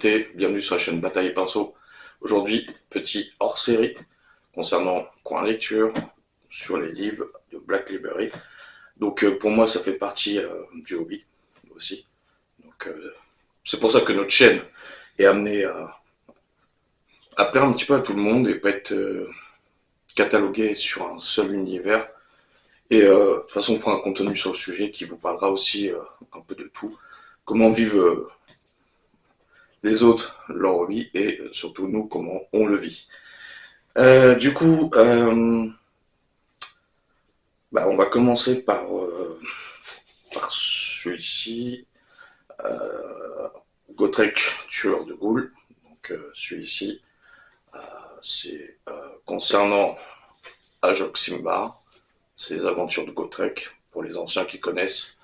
communauté, bienvenue sur la chaîne Bataille et Pinceau. Aujourd'hui, petit hors-série concernant Coin Lecture sur les livres de Black Library. Donc pour moi, ça fait partie du hobby aussi. Donc c'est pour ça que notre chaîne est amenée à plaire un petit peu à tout le monde et pas être cataloguée sur un seul univers. Et de toute façon, on fera un contenu sur le sujet qui vous parlera aussi un peu de tout. Comment vivent les autres leur hobby et surtout nous comment on le vit. Du coup, on va commencer par celui-ci, Gotrek, tueur de goules. Donc celui-ci, c'est concernant Ajok Simbar, c'est les aventures de Gotrek. Pour les anciens qui connaissent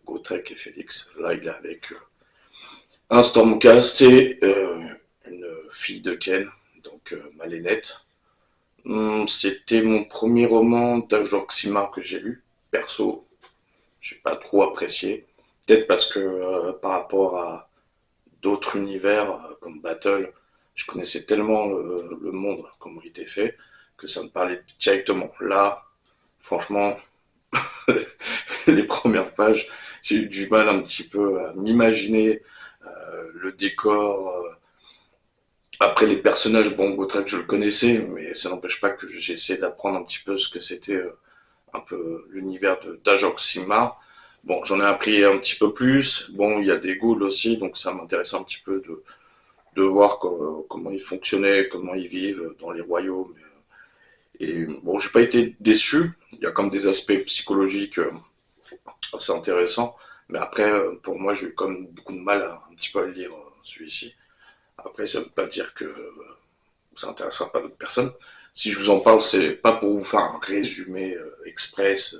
Gotrek et Félix, là il est avec un Stormcast et une fille de Ken, donc Malénette. C'était mon premier roman d'Ajok Simbar que j'ai lu. Perso, j'ai pas trop apprécié. Peut-être parce que par rapport à d'autres univers comme Battle, je connaissais tellement le monde, comment il était fait, que ça me parlait directement. Là, franchement, les premières pages, j'ai eu du mal un petit peu à m'imaginer le décor. Après les personnages, bon, Gotrek, je le connaissais, mais ça n'empêche pas que j'ai essayé d'apprendre un petit peu ce que c'était un peu l'univers d'Ajok Simar. Bon, j'en ai appris un petit peu plus. Bon, il y a des ghouls aussi, donc ça m'intéresse un petit peu de voir comment ils fonctionnaient, comment ils vivent dans les royaumes. Et bon, j'ai pas été déçu. Il y a comme des aspects psychologiques assez intéressants. Mais après, pour moi, j'ai eu comme beaucoup de mal un petit peu à le lire, celui-ci. Après, ça veut pas dire que ça intéressera pas d'autres personnes. Si je vous en parle, c'est pas pour vous faire un résumé express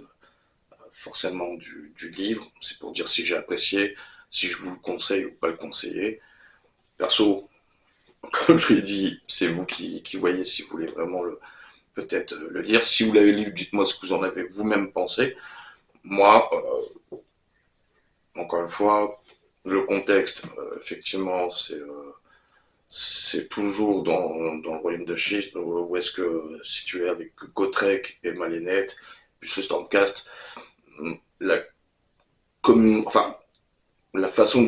forcément du livre, c'est pour dire si j'ai apprécié, si je vous le conseille ou pas le conseiller. Perso, comme je l'ai dit, c'est vous qui voyez si vous voulez vraiment peut-être le lire. Si vous l'avez lu, dites-moi ce que vous en avez vous-même pensé. Moi, encore une fois, le contexte, effectivement, c'est toujours dans le royaume de Schist, où est-ce que situé avec Gotrek et Malénette, puis ce Stormcast, la, enfin, la façon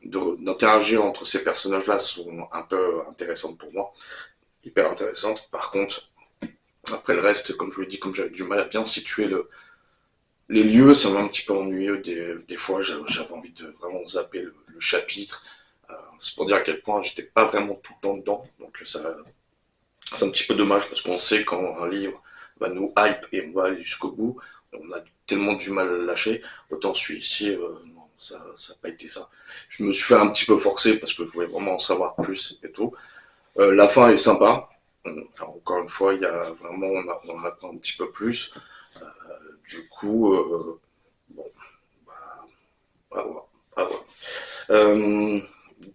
d'interagir entre ces personnages-là sont un peu intéressantes pour moi, hyper intéressantes. Par contre, après le reste, comme je vous l'ai dit, comme j'avais du mal à bien situer les lieux, ça m'a un petit peu ennuyeux. Des fois, j'avais envie de vraiment zapper le chapitre. C'est pour dire à quel point j'étais pas vraiment tout le temps dedans. Donc c'est un petit peu dommage parce qu'on sait quand un livre va nous hype et on va aller jusqu'au bout, on a tellement du mal à le lâcher. Autant celui-ci, non, ça n'a pas été ça. Je me suis fait un petit peu forcer parce que je voulais vraiment en savoir plus et tout. La fin est sympa. Enfin, encore une fois, il y a vraiment, on apprend un petit peu plus. Du coup, bon, à voir. À voir.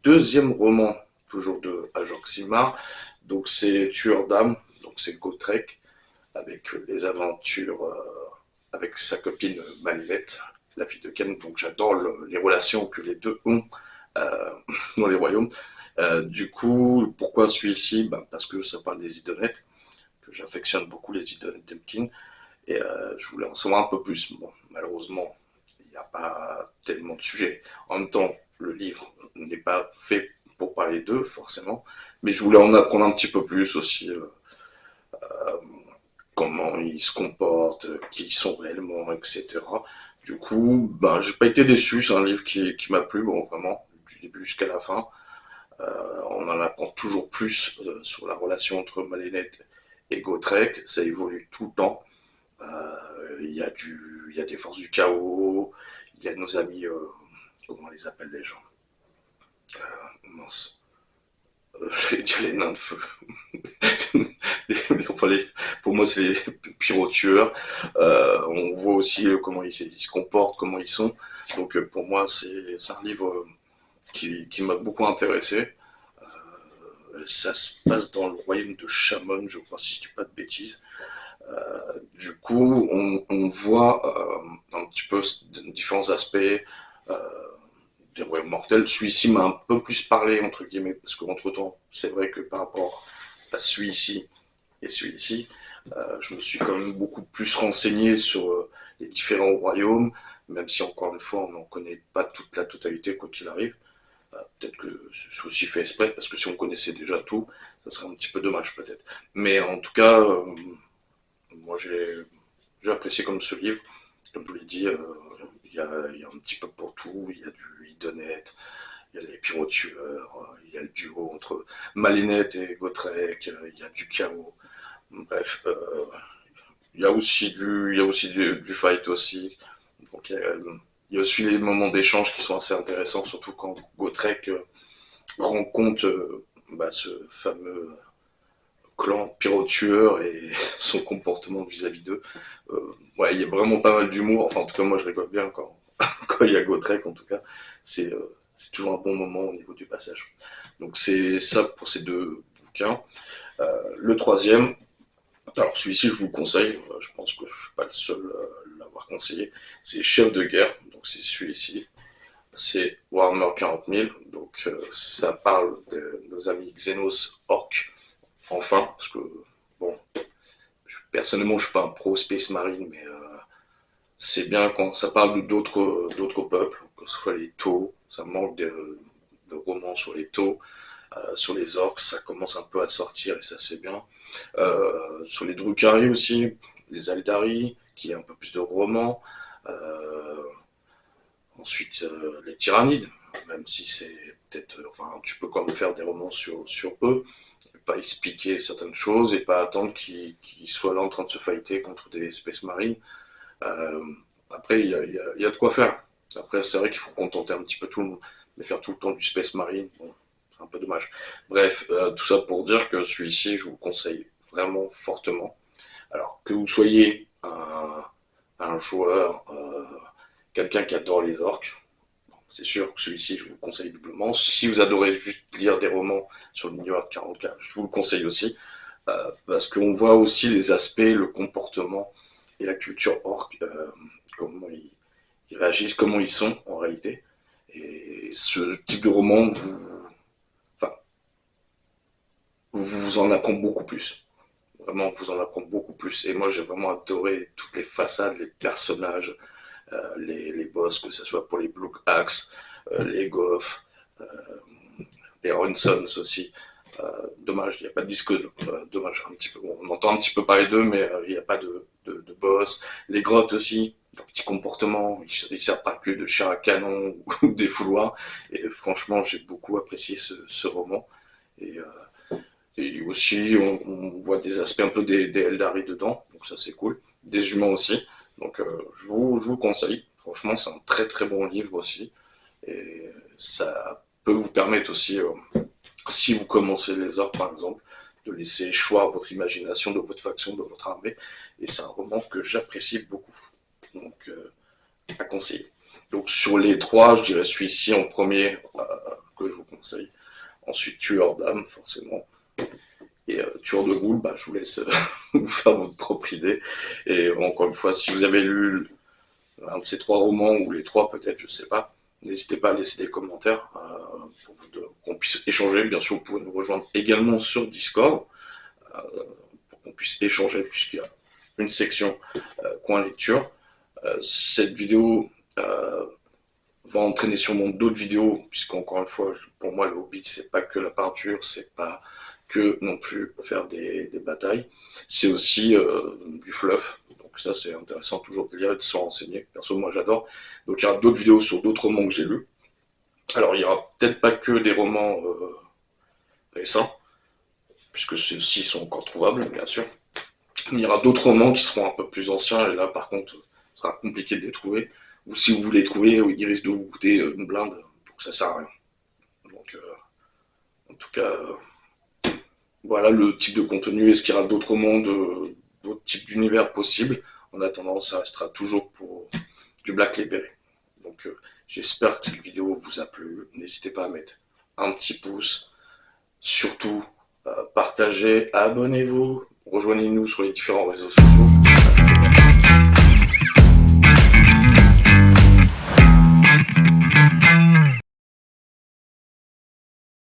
Deuxième roman, toujours de Ajok Simar, donc c'est Tueur d'âme, donc c'est Gotrek, avec les aventures avec sa copine Malinette, la fille de Ken. Donc j'adore les relations que les deux ont euh, dans les royaumes. Du coup, pourquoi celui-ci, parce que ça parle des idonettes, que j'affectionne beaucoup les idonettes d'Emkin, et je voulais en savoir un peu plus. Bon, malheureusement, il n'y a pas tellement de sujets. En même temps, le livre n'est pas fait pour parler d'eux, forcément, mais je voulais en apprendre un petit peu plus aussi, comment ils se comportent, qui ils sont réellement, etc. Du coup, j'ai pas été déçu, c'est un livre qui m'a plu, bon, vraiment, du début jusqu'à la fin. On en apprend toujours plus sur la relation entre Malénette et Gotrek, ça évolue tout le temps. Il y a des forces du chaos, il y a nos amis, comment on les appelle les gens, mince, j'allais dire les nains de feu. Pour moi, c'est les pyro-tueurs. On voit aussi comment ils se comportent, comment ils sont. Donc pour moi, c'est un livre qui m'a beaucoup intéressé. Ça se passe dans le royaume de Chamon, je crois, si je dis pas de bêtises. Du coup, on voit un petit peu différents aspects des royaumes mortels. Celui-ci m'a un peu plus parlé, entre guillemets, parce qu'entre temps, c'est vrai que par rapport à celui-ci et celui-ci, je me suis quand même beaucoup plus renseigné sur les différents royaumes, même si encore une fois on n'en connaît pas toute la totalité quoi qu'il arrive. Peut-être que c'est aussi fait exprès, parce que si on connaissait déjà tout, ça serait un petit peu dommage peut-être. Mais en tout cas, moi j'ai apprécié comme ce livre. Comme je vous l'ai dit, il y a un petit peu pour tout. Il y a du hidonette, il y a les pyrotueurs, il y a le duo entre Malinette et Gotrek, il y a du chaos. Bref, il y a aussi du fight aussi. Donc il y a aussi les moments d'échange qui sont assez intéressants, surtout quand Gotrek rencontre ce fameux clan pyro-tueur et son comportement vis-à-vis d'eux. Ouais, il y a vraiment pas mal d'humour. Enfin, en tout cas, moi, je rigole bien quand il y a Gotrek, en tout cas. C'est toujours un bon moment au niveau du passage. Donc, c'est ça pour ces deux bouquins. Le troisième, alors celui-ci, je vous le conseille. Je pense que je suis pas le seul à l'avoir conseillé. C'est Chef de guerre. Donc, c'est celui-ci. C'est Warhammer 40 000. Donc, ça parle de nos amis Xenos Orc. Enfin, parce que, bon, personnellement, je suis pas un pro Space Marine, mais c'est bien quand ça parle d'autres peuples, que ce soit les Tau, ça manque de romans sur les Tau, sur les orques, ça commence un peu à sortir et ça c'est bien. Sur les Drukhari aussi, les Aldari, qui est un peu plus de romans. Euh, Ensuite, les Tyrannides, même si c'est peut-être, enfin, tu peux quand même faire des romans sur eux, pas expliquer certaines choses et pas attendre qu'ils soient là en train de se fighter contre des espèces marines. Euh, Après, il y a de quoi faire. Après, c'est vrai qu'il faut contenter un petit peu tout le monde, mais faire tout le temps du space marine, bon, c'est un peu dommage. Bref, tout ça pour dire que celui-ci, je vous le conseille vraiment fortement. Alors, que vous soyez un joueur, quelqu'un qui adore les orques, c'est sûr que celui-ci, je vous le conseille doublement. Si vous adorez juste lire des romans sur le Milieu 40K, je vous le conseille aussi. Parce qu'on voit aussi les aspects, le comportement et la culture orque, comment ils réagissent, comment ils sont en réalité. Et ce type de roman enfin, vous en apprend beaucoup plus. Vraiment, vous en apprend beaucoup plus. Et moi, j'ai vraiment adoré toutes les façades, les personnages, les boss, que ce soit pour les Blue Axe, les Goths, les Ronsons aussi. Dommage, il n'y a pas de disque. Dommage, un petit peu. Bon, on entend un petit peu parler d'eux, mais il n'y a pas de boss. Les grottes aussi, leur petit comportement, ils ne servent pas que de chair à canon ou des fouloirs. Et franchement, j'ai beaucoup apprécié ce roman. Et, et aussi, on voit des aspects un peu des Eldari dedans, donc ça c'est cool. Des humains aussi. Donc je vous le conseille. Franchement, c'est un très très bon livre aussi. Et ça peut vous permettre aussi, si vous commencez les arts par exemple, de laisser choir votre imagination de votre faction, de votre armée. Et c'est un roman que j'apprécie beaucoup. Donc à conseiller. Donc sur les trois, je dirais celui-ci en premier que je vous conseille. Ensuite, Tueur d'âme, forcément. Et Tueur de Ghoul, bah, je vous laisse vous faire votre propre idée. Et encore une fois, si vous avez lu un de ces trois romans, ou les trois peut-être, je sais pas, n'hésitez pas à laisser des commentaires pour qu'on puisse échanger. Bien sûr, vous pouvez nous rejoindre également sur Discord euh, pour qu'on puisse échanger, puisqu'il y a une section coin lecture. Cette vidéo va entraîner sûrement d'autres vidéos, puisqu'encore une fois, pour moi, le hobby, c'est pas que la peinture, c'est pas que non plus faire des batailles, c'est aussi du fluff. Donc ça, c'est intéressant toujours de lire et de se renseigner. Perso, moi, j'adore. Donc il y aura d'autres vidéos sur d'autres romans que j'ai lus. Alors, il y aura peut-être pas que des romans récents, puisque ceux-ci sont encore trouvables, bien sûr. Mais il y aura d'autres romans qui seront un peu plus anciens, et là, par contre, ce sera compliqué de les trouver. Ou si vous voulez les trouver, ils risquent de vous coûter une blinde, donc ça sert à rien. Donc, en tout cas, voilà le type de contenu. Est-ce qu'il y aura d'autres mondes, d'autres types d'univers possibles? En attendant, ça restera toujours pour du Black Library. Donc, j'espère que cette vidéo vous a plu. N'hésitez pas à mettre un petit pouce. Surtout, partagez, abonnez-vous, rejoignez-nous sur les différents réseaux sociaux.